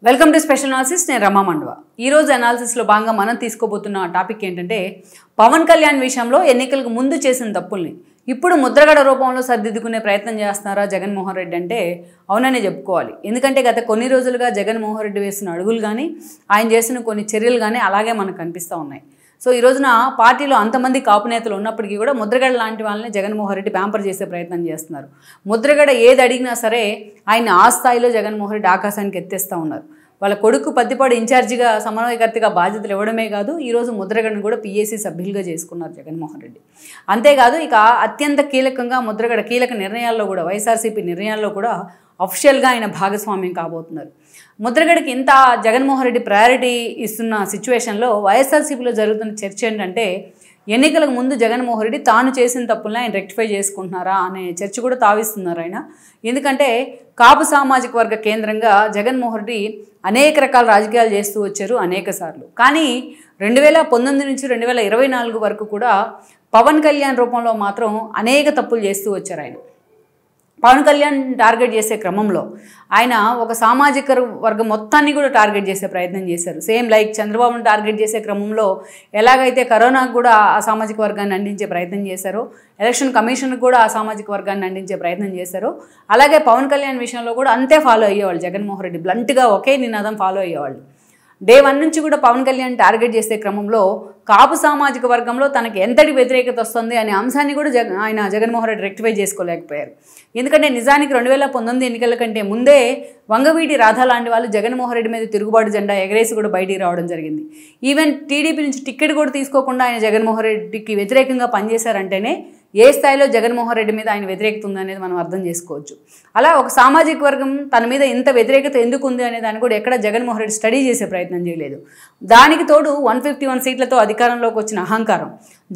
Welcome to special analysis. నేను రమా మండవ. ఈరోజు అనాలిసిస్లో భాగంగా మనం తీసుకోబోతున్న టాపిక్ ఏంటంటే పవన్ కళ్యాణ్ విషయంలో ఎన్నికలకు ముందు చేసిన తప్పుల్ని ఇప్పుడు ముద్రగడ రూపంలో సర్దిద్దుకునే ప్రయత్నం చేస్తున్నారా జగన్మోహన్ రెడ్డి అంటే అవుననే చెప్పుకోవాలి. ఎందుకంటే గత కొన్ని రోజులుగా జగన్మోహన్ రెడ్డి వేసిన అడుగులు కానీ ఆయన చేసిన కొన్ని చర్యలు కానీ అలాగే మనకు కనిపిస్తూ ఉన్నాయి. సో ఈ రోజున పార్టీలో అంతమంది కాపు నేతలు ఉన్నప్పటికీ కూడా ముద్రగడ లాంటి వాళ్ళని జగన్మోహన్ రెడ్డి ప్యాంపర్ చేసే ప్రయత్నం చేస్తున్నారు. ముద్రగడ ఏది అడిగినా సరే ఆయన ఆ స్థాయిలో జగన్మోహన్ రెడ్డి ఆకాశానికి ఎత్తేస్తూ ఉన్నారు. వాళ్ళ కొడుకు పత్తిపాడు ఇన్ఛార్జిగా సమన్వయకర్తగా బాధ్యతలు ఇవ్వడమే కాదు, ఈరోజు ముద్రగడను కూడా పీఏసీ సభ్యులుగా చేసుకున్నారు జగన్మోహన్ రెడ్డి. అంతేకాదు ఇక అత్యంత కీలకంగా ముద్రగడ కీలక నిర్ణయాల్లో కూడా వైఎస్ఆర్సీపీ నిర్ణయాల్లో కూడా అఫిషియల్గా ఆయన భాగస్వామ్యం కాబోతున్నారు. ముద్రగడకి ఇంత జగన్మోహన్ రెడ్డి ప్రయారిటీ ఇస్తున్న సిచ్యువేషన్లో వైఎస్ఆర్సీపీలో జరుగుతున్న చర్చ ఏంటంటే ఎన్నికలకు ముందు జగన్మోహన్ రెడ్డి తాను చేసిన తప్పుల్ని ఆయన రెక్టిఫై చేసుకుంటున్నారా అనే చర్చ కూడా తావిస్తున్నారు ఆయన. ఎందుకంటే కాపు సామాజిక వర్గ కేంద్రంగా జగన్మోహన్ రెడ్డి అనేక రకాల రాజకీయాలు చేస్తూ వచ్చారు అనేక సార్లు. కానీ 2019 నుంచి 2024 వరకు కూడా పవన్ కళ్యాణ్ రూపంలో మాత్రం అనేక తప్పులు చేస్తూ వచ్చారు ఆయన. పవన్ కళ్యాణ్ టార్గెట్ చేసే క్రమంలో ఆయన ఒక సామాజిక వర్గం మొత్తాన్ని కూడా టార్గెట్ చేసే ప్రయత్నం చేశారు. సేమ్ లైక్ చంద్రబాబును టార్గెట్ చేసే క్రమంలో ఎలాగైతే కరోనాకు కూడా ఆ సామాజిక వర్గాన్ని అందించే ప్రయత్నం చేశారో, ఎలక్షన్ కమిషన్కి కూడా ఆ సామాజిక వర్గాన్ని అందించే ప్రయత్నం చేశారో, అలాగే పవన్ కళ్యాణ్ విషయంలో కూడా అంతే ఫాలో అయ్యేవాళ్ళు జగన్మోహన్ రెడ్డి. బ్లంట్గా ఒకే నినాదం ఫాలో అయ్యేవాళ్ళు. డే 1 నుంచి కూడా పవన్ కళ్యాణ్ టార్గెట్ చేసే క్రమంలో కాపు సామాజిక వర్గంలో తనకి ఎంతటి వ్యతిరేకత వస్తుంది అనే అంశాన్ని కూడా ఆయన జగన్మోహన్ రెడ్డి రెక్టిఫై చేసుకోలేకపోయారు. ఎందుకంటే నిజానికి 2019 ఎన్నికల కంటే ముందే వంగవీటి రాధా లాంటి వాళ్ళు జగన్మోహన్ రెడ్డి మీద తిరుగుబాటు జెండా ఎగరేసి కూడా బయటికి రావడం జరిగింది. ఈవెన్ టీడీపీ నుంచి టికెట్ కూడా తీసుకోకుండా ఆయన జగన్మోహన్ రెడ్డికి వ్యతిరేకంగా పనిచేశారంటేనే ఏ స్థాయిలో జగన్మోహన్ రెడ్డి మీద ఆయన వ్యతిరేకత ఉందనేది మనం అర్థం చేసుకోవచ్చు. అలా ఒక సామాజిక వర్గం తన మీద ఇంత వ్యతిరేకత ఎందుకు ఉంది అనే దాన్ని కూడా ఎక్కడ జగన్మోహన్ రెడ్డి స్టడీ చేసే ప్రయత్నం చేయలేదు. దానికి తోడు 151 సీట్లతో అధికారంలోకి వచ్చిన అహంకారం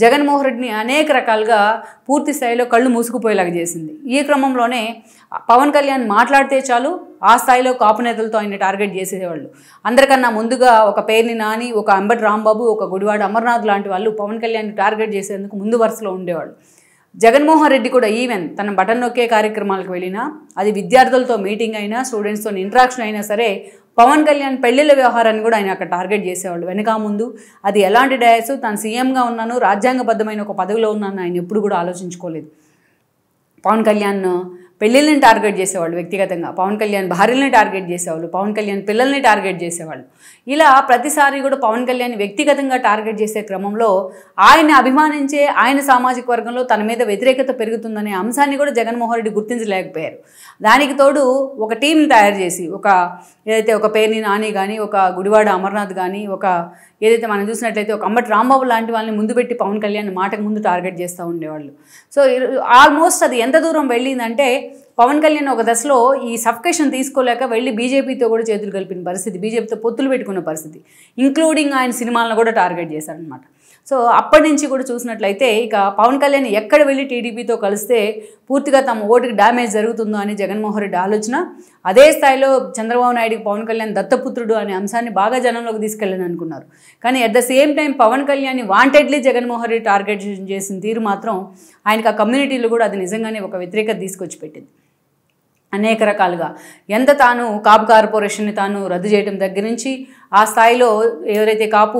జగన్మోహన్ రెడ్డిని అనేక రకాలుగా పూర్తి స్థాయిలో కళ్ళు మూసుకుపోయేలాగా చేసింది. ఈ క్రమంలోనే పవన్ కళ్యాణ్ మాట్లాడితే చాలు ఆ స్థాయిలో కాపు నేతలతో ఆయన టార్గెట్ చేసేవాళ్ళు. అందరికన్నా ముందుగా ఒక పేర్ని నాని, ఒక అంబటి రాంబాబు, ఒక గుడివాడ అమర్నాథ్ లాంటి వాళ్ళు పవన్ కళ్యాణ్ టార్గెట్ చేసేందుకు ముందు వరుసలో ఉండేవాళ్ళు. జగన్మోహన్ రెడ్డి కూడా ఈవెన్ తన బటన్ నొక్కే కార్యక్రమాలకు వెళ్ళినా, అది విద్యార్థులతో మీటింగ్ అయినా, స్టూడెంట్స్తో ఇంటరాక్షన్ అయినా సరే పవన్ కళ్యాణ్ పెళ్లిళ్ళ వ్యవహారాన్ని కూడా ఆయన అక్కడ టార్గెట్ చేసేవాళ్ళు. వెనక ముందు అది ఎలాంటి డయాస్, తాను సీఎంగా ఉన్నాను, రాజ్యాంగబద్ధమైన ఒక పదవిలో ఉన్నాను ఆయన ఎప్పుడు కూడా ఆలోచించుకోలేదు. పవన్ కళ్యాణ్ పెళ్ళిళ్ళని టార్గెట్ చేసేవాళ్ళు వ్యక్తిగతంగా, పవన్ కళ్యాణ్ భార్యల్ని టార్గెట్ చేసేవాళ్ళు, పవన్ కళ్యాణ్ పిల్లల్ని టార్గెట్ చేసేవాళ్ళు. ఇలా ప్రతిసారి కూడా పవన్ కళ్యాణ్ వ్యక్తిగతంగా టార్గెట్ చేసే క్రమంలో ఆయన అభిమానించే ఆయన సామాజిక వర్గంలో తన మీద వ్యతిరేకత పెరుగుతుందనే అంశాన్ని కూడా జగన్మోహన్ రెడ్డి గుర్తించలేకపోయారు. దానికి తోడు ఒక టీంని తయారు చేసి ఏదైతే ఒక పేర్ని నాని కానీ, ఒక గుడివాడ అమర్నాథ్ కానీ, ఏదైతే మనం చూసినట్లయితే ఒక అంబటి రాంబాబు లాంటి వాళ్ళని ముందు పెట్టి పవన్ కళ్యాణ్ మాటకు ముందు టార్గెట్ చేస్తూ ఉండేవాళ్ళు. సో ఆల్మోస్ట్ అది ఎంత దూరం వెళ్ళిందంటే పవన్ కళ్యాణ్ ఒక దశలో ఈ సఫికేషన్ తీసుకోలేక వెళ్ళి బీజేపీతో కూడా చేతులు కలిపిన పరిస్థితి, బీజేపీతో పొత్తులు పెట్టుకున్న పరిస్థితి, ఇంక్లూడింగ్ ఆయన సినిమాలను కూడా టార్గెట్ చేశారనమాట. సో అప్పటి నుంచి కూడా చూసినట్లయితే ఇక పవన్ కళ్యాణ్ ఎక్కడ వెళ్ళి టీడీపీతో కలిస్తే పూర్తిగా తమ ఓటుకి డ్యామేజ్ జరుగుతుందో అని జగన్మోహన్ రెడ్డి ఆలోచన. అదే స్థాయిలో చంద్రబాబు నాయుడుకి పవన్ కళ్యాణ్ దత్తపుత్రుడు అనే అంశాన్ని బాగా జనంలోకి తీసుకెళ్ళని అనుకున్నారు. కానీ at the same time Pawan Kalyan wantedly Jaganmohan Reddy target చేసిన తీరు మాత్రం ఆయనకు ఆ కమ్యూనిటీలో కూడా అది నిజంగానే ఒక వ్యతిరేకత తీసుకొచ్చి పెట్టింది. అనేక రకాలుగా ఎంత తాను కాపు కార్పొరేషన్ని తాను రద్దు చేయడం దగ్గర నుంచి ఆ స్థాయిలో ఎవరైతే కాపు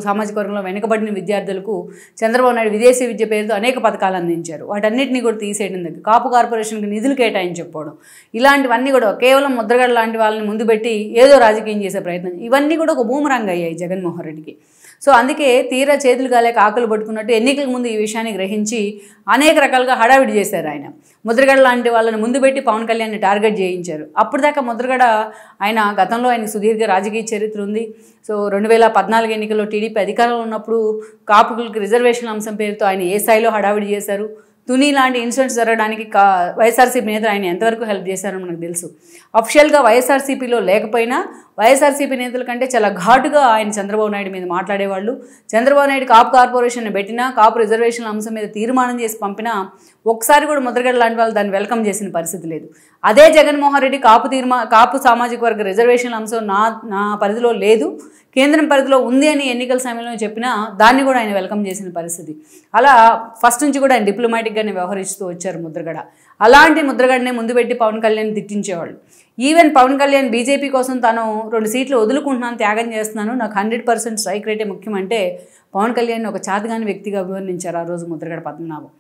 సామాజిక వర్గంలో వెనుకబడిన విద్యార్థులకు చంద్రబాబు నాయుడు విదేశీ విద్య పేరుతో అనేక పథకాలు అందించారు, వాటన్నిటిని కూడా తీసేయడం దగ్గర కాపు కార్పొరేషన్కి నిధులు కేటాయించకపోవడం, ఇలాంటివన్నీ కూడా కేవలం ముద్రగడ లాంటి వాళ్ళని ముందు పెట్టి ఏదో రాజకీయం చేసే ప్రయత్నం, ఇవన్నీ కూడా ఒక బూమరాంగ్ అయ్యాయి జగన్మోహన్ రెడ్డికి. సో అందుకే తీరా చేతులు కాలేక ఆకులు పట్టుకున్నట్టు ఎన్నికల ముందు ఈ విషయాన్ని గ్రహించి అనేక రకాలుగా హడావిడి చేశారు ఆయన. ముద్రగడ లాంటి వాళ్ళని ముందు పెట్టి పవన్ కళ్యాణ్ని టార్గెట్ చేయించారు. అప్పటిదాకా ముద్రగడ ఆయన గతంలో ఆయనకు సుదీర్ఘ రాజకీయ చరిత్ర ఉంది. సో 2014 ఎన్నికల్లో టీడీపీ అధికారంలో ఉన్నప్పుడు కాపులకు రిజర్వేషన్ అంశం పేరుతో ఆయన ఏ స్థాయిలో హడావిడి చేశారు, తుని లాంటి ఇన్సిడెంట్స్ జరగడానికి వైఎస్ఆర్సీపీ నేతలు ఆయన ఎంతవరకు హెల్ప్ చేశారో మనకు తెలుసు. అఫిషియల్గా వైఎస్ఆర్సీపీలో లేకపోయినా వైఎస్ఆర్సీపీ నేతల కంటే చాలా ఘాటుగా ఆయన చంద్రబాబు నాయుడు మీద మాట్లాడేవాళ్ళు. చంద్రబాబు నాయుడు కాపు కార్పొరేషన్ పెట్టినా, కాపు రిజర్వేషన్ అంశం మీద తీర్మానం చేసి పంపినా ఒక్కసారి కూడా ముద్రగడ లాంటి వాళ్ళు దాన్ని వెల్కమ్ చేసిన పరిస్థితి లేదు. అదే జగన్మోహన్ రెడ్డి కాపు సామాజిక వర్గ రిజర్వేషన్ అంశం నా పరిధిలో లేదు, కేంద్రం పరిధిలో ఉంది అని ఎన్నికల సమయంలో చెప్పినా దాన్ని కూడా ఆయన వెల్కమ్ చేసిన పరిస్థితి. అలా ఫస్ట్ నుంచి కూడా ఆయన డిప్లొమాటిక్గానే వ్యవహరిస్తూ వచ్చారు ముద్రగడ. అలాంటి ముద్రగడనే ముందు పెట్టి పవన్ కళ్యాణ్ తిట్టించేవాళ్ళు. ఈవెన్ పవన్ కళ్యాణ్ బీజేపీ కోసం తాను 2 సీట్లు వదులుకుంటున్నాను, త్యాగం చేస్తున్నాను, నాకు 100% స్ట్రైక్ రేటే ముఖ్యం అంటే పవన్ కళ్యాణ్ ఒక చాతగాని వ్యక్తిగా అభివర్ణించారు ఆ రోజు ముద్రగడ పద్మనాభం.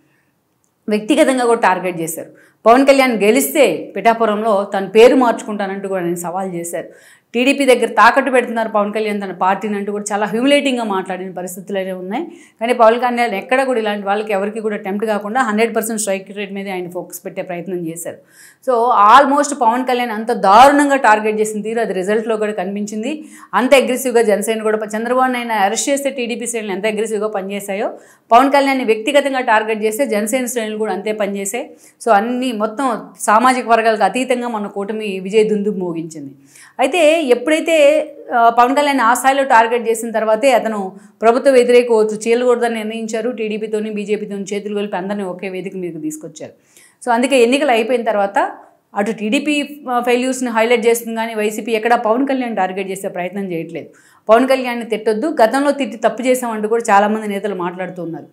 వ్యక్తిగతంగా కూడా టార్గెట్ చేశారు. పవన్ కళ్యాణ్ గెలిస్తే పిఠాపురంలో తన పేరు మార్చుకుంటానంటూ కూడా నేను సవాల్ చేశారు. టీడీపీ దగ్గర తాకట్టు పెడుతున్నారు పవన్ కళ్యాణ్ తన పార్టీని అంటూ కూడా చాలా హ్యూమిలేటింగ్గా మాట్లాడిన పరిస్థితులు అయితే ఉన్నాయి. కానీ పవన్ కళ్యాణ్ ఎక్కడ కూడా ఇలాంటి వాళ్ళకి ఎవరికి కూడా టెంప్ట్ కాకుండా 100% స్ట్రైక్ రేట్ మీద ఆయన ఫోకస్ పెట్టే ప్రయత్నం చేశారు. సో ఆల్మోస్ట్ పవన్ కళ్యాణ్ అంత దారుణంగా టార్గెట్ చేసిన తీరు అది రిజల్ట్లో కూడా కనిపించింది. అంత అగ్రెసివ్గా జనసేన కూడా చంద్రబాబు నాయుడు అరెస్ట్ చేస్తే టీడీపీ శ్రేణులు ఎంత అగ్రెసివ్గా పనిచేశాయో పవన్ కళ్యాణ్ని వ్యక్తిగతంగా టార్గెట్ చేస్తే జనసేన శ్రేణులు కూడా అంతే పనిచేశాయి. సో అన్ని మొత్తం సామాజిక వర్గాలకు అతీతంగా మన కూటమి విజయ దుందుబు మోగించింది. అయితే ఎప్పుడైతే పవన్ కళ్యాణ్ ఆ స్థాయిలో టార్గెట్ చేసిన తర్వాతే అతను ప్రభుత్వ వ్యతిరేక ఓట్లు చీలకూడదని నిర్ణయించారు. టీడీపీతోని బీజేపీతోని చేతులు కలిపి అందరినీ ఒకే వేదిక మీదకి తీసుకొచ్చారు. సో అందుకే ఎన్నికలు అయిపోయిన తర్వాత అటు టీడీపీ ఫెయిల్యూర్స్ని హైలైట్ చేస్తుంది కానీ వైసీపీ ఎక్కడ పవన్ కళ్యాణ్ టార్గెట్ చేసే ప్రయత్నం చేయట్లేదు. పవన్ కళ్యాణ్ని తిట్టొద్దు, గతంలో తిట్టి తప్పు చేసామంటూ కూడా చాలామంది నేతలు మాట్లాడుతున్నారు.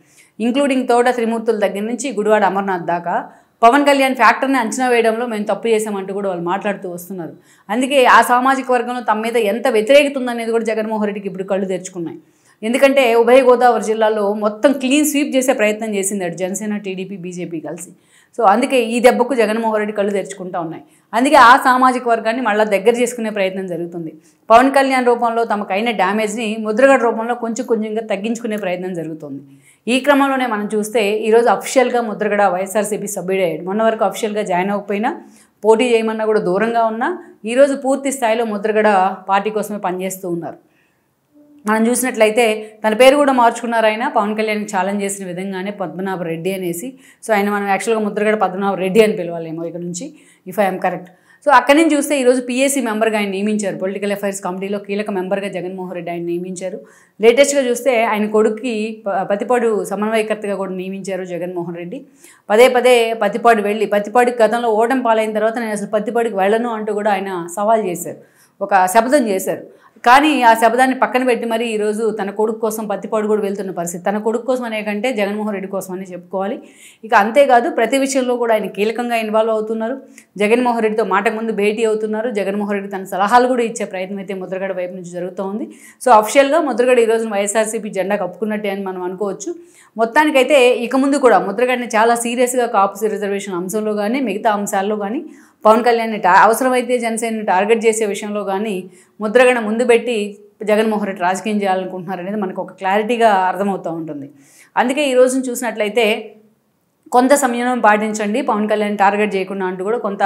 ఇంక్లూడింగ్ తోట త్రిమూర్తుల దగ్గర నుంచి గుడివాడ అమర్నాథ్ దాకా పవన్ కళ్యాణ్ ఫ్యాక్టర్ని అంచనా వేయడంలో మేము తప్పు చేసామంటూ కూడా వాళ్ళు మాట్లాడుతూ వస్తున్నారు. అందుకే ఆ సామాజిక వర్గంలో తమ మీద ఎంత వ్యతిరేకత ఉందనేది కూడా జగన్మోహన్ రెడ్డికి ఇప్పుడు కళ్ళు తెరుచుకున్నాయి. ఎందుకంటే ఉభయ గోదావరి జిల్లాలో మొత్తం క్లీన్ స్వీప్ చేసే ప్రయత్నం చేసింది అటు జనసేన టీడీపీ బీజేపీ కలిసి. సో అందుకే ఈ దెబ్బకు జగన్మోహన్ రెడ్డి కళ్ళు తెరుచుకుంటూ ఉన్నాయి. అందుకే ఆ సామాజిక వర్గాన్ని మళ్ళీ దగ్గర చేసుకునే ప్రయత్నం జరుగుతుంది. పవన్ కళ్యాణ్ రూపంలో తమకైన డ్యామేజ్ని ముద్రగడ రూపంలో కొంచెంగా తగ్గించుకునే ప్రయత్నం జరుగుతుంది. ఈ క్రమంలోనే మనం చూస్తే ఈరోజు అఫిషియల్గా ముద్రగడ వైఎస్ఆర్సీపీ సభ్యుడయ్యాడు. మొన్న వరకు అఫిషియల్గా జాయిన్ అవ్వకపోయినా, పోటీ చేయమన్నా కూడా దూరంగా ఉన్నా ఈరోజు పూర్తి స్థాయిలో ముద్రగడ పార్టీ కోసమే పనిచేస్తూ ఉన్నారు. మనం చూసినట్లయితే తన పేరు కూడా మార్చుకున్నారు. ఆయన పవన్ కళ్యాణ్కి ఛాలెంజ్ చేసిన విధంగానే పద్మనాభ రెడ్డి అనేసి. సో ఆయన మనం యాక్చువల్గా ముద్రగడ పద్మనాభ రెడ్డి అని పిలవాలేమో ఇక్కడ నుంచి, ఇఫ్ ఐఎమ్ కరెక్ట్. సో అక్కడి నుంచి చూస్తే ఈరోజు పీఏసీ మెంబర్గా ఆయన నియమించారు. పొలిటికల్ అఫైర్స్ కమిటీలో కీలక మెంబర్గా జగన్మోహన్ రెడ్డి ఆయన నియమించారు. లేటెస్ట్గా చూస్తే ఆయన కొడుక్కి పతిపాడు సమన్వయకర్తగా కూడా నియమించారు జగన్మోహన్ రెడ్డి. పదే పతిపాడు వెళ్ళి పతిపాడికి గతంలో ఓటమి పాలైన తర్వాత నేను అసలు పతిపాడికి వెళ్ళను అంటూ కూడా ఆయన సవాల్ చేశారు, ఒక శపథం చేశారు. కానీ ఆ శబ్దాన్ని పక్కన పెట్టి మరి ఈరోజు తన కొడుకు కోసం పత్తిపాడు కూడా వెళ్తున్న పరిస్థితి. తన కొడుకు కోసం అనే కంటే జగన్మోహన్ రెడ్డి కోసం అని చెప్పుకోవాలి. ఇక అంతేకాదు ప్రతి విషయంలో కూడా ఆయన కీలకంగా ఇన్వాల్వ్ అవుతున్నారు. జగన్మోహన్ రెడ్డితో మాటకు ముందు భేటీ అవుతున్నారు. జగన్మోహన్ రెడ్డి తన సలహాలు కూడా ఇచ్చే ప్రయత్నం అయితే ముద్రగడ వైపు నుంచి జరుగుతూ ఉంది. సో అఫిషియల్గా ముద్రగడ ఈరోజు వైఎస్ఆర్సీపీ జెండా కప్పుకున్నట్టే అని మనం అనుకోవచ్చు. మొత్తానికైతే ఇక ముందు కూడా ముద్రగడని చాలా సీరియస్గా కాపు రిజర్వేషన్ అంశంలో కానీ మిగతా అంశాల్లో కానీ పవన్ కళ్యాణ్ని అవసరమైతే జనసేనని టార్గెట్ చేసే విషయంలో కానీ ముద్రగడ ముందు పెట్టి జగన్మోహన్ రెడ్డి రాజకీయం చేయాలనుకుంటున్నారు అనేది మనకు ఒక క్లారిటీగా అర్థమవుతూ ఉంటుంది. అందుకే ఈ రోజును చూసినట్లయితే కొంత సంయమనం పాటించండి, పవన్ కళ్యాణ్ టార్గెట్ చేయకుండా అంటూ కూడా కొంత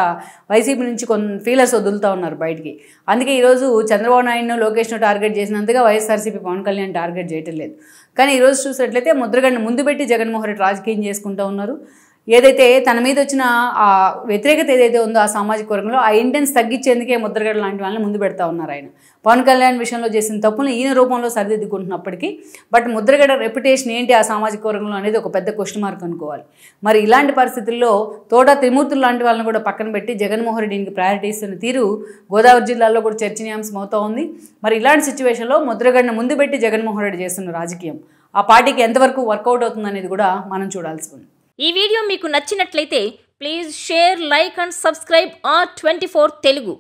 వైసీపీ నుంచి కొన్ని ఫీలర్స్ వదులుతూ ఉన్నారు బయటికి. అందుకే ఈరోజు చంద్రబాబు నాయుడును లోకేష్ను టార్గెట్ చేసినంతగా వైఎస్ఆర్సీపీ పవన్ కళ్యాణ్ టార్గెట్ చేయటం లేదు. కానీ ఈరోజు చూసినట్లయితే ముద్రగడని ముందు పెట్టి జగన్మోహన్ రెడ్డి రాజకీయం చేసుకుంటూ ఉన్నారు. ఏదైతే తన మీద వచ్చిన ఆ వ్యతిరేకత ఏదైతే ఉందో ఆ సామాజిక వర్గంలో ఆ ఇంటెన్స్ తగ్గించేందుకే ముద్రగడ లాంటి వాళ్ళని ముందు పెడతా ఉన్నారు. ఆయన పవన్ కళ్యాణ్ విషయంలో చేసిన తప్పులను ఈయన రూపంలో సరిదిద్దుకుంటున్నప్పటికీ బట్ ముద్రగడ రెప్యుటేషన్ ఏంటి ఆ సామాజిక వర్గంలో అనేది ఒక పెద్ద క్వశ్చన్ మార్క్ అనుకోవాలి. మరి ఇలాంటి పరిస్థితుల్లో తోట త్రిమూర్తులు లాంటి వాళ్ళని కూడా పక్కన పెట్టి జగన్మోహన్ రెడ్డికి ప్రయారిటీ ఇస్తున్న తీరు గోదావరి జిల్లాలో కూడా చర్చనీయాంశం అవుతూ ఉంది. మరి ఇలాంటి సిచ్యువేషన్లో ముద్రగడను ముందు పెట్టి జగన్మోహన్ రెడ్డి చేస్తున్న రాజకీయం ఆ పార్టీకి ఎంతవరకు వర్కౌట్ అవుతుంది అనేది కూడా మనం చూడాల్సి ఉంది. ఈ వీడియో మీకు నచ్చినట్లయితే please share, like and subscribe R24 Telugu.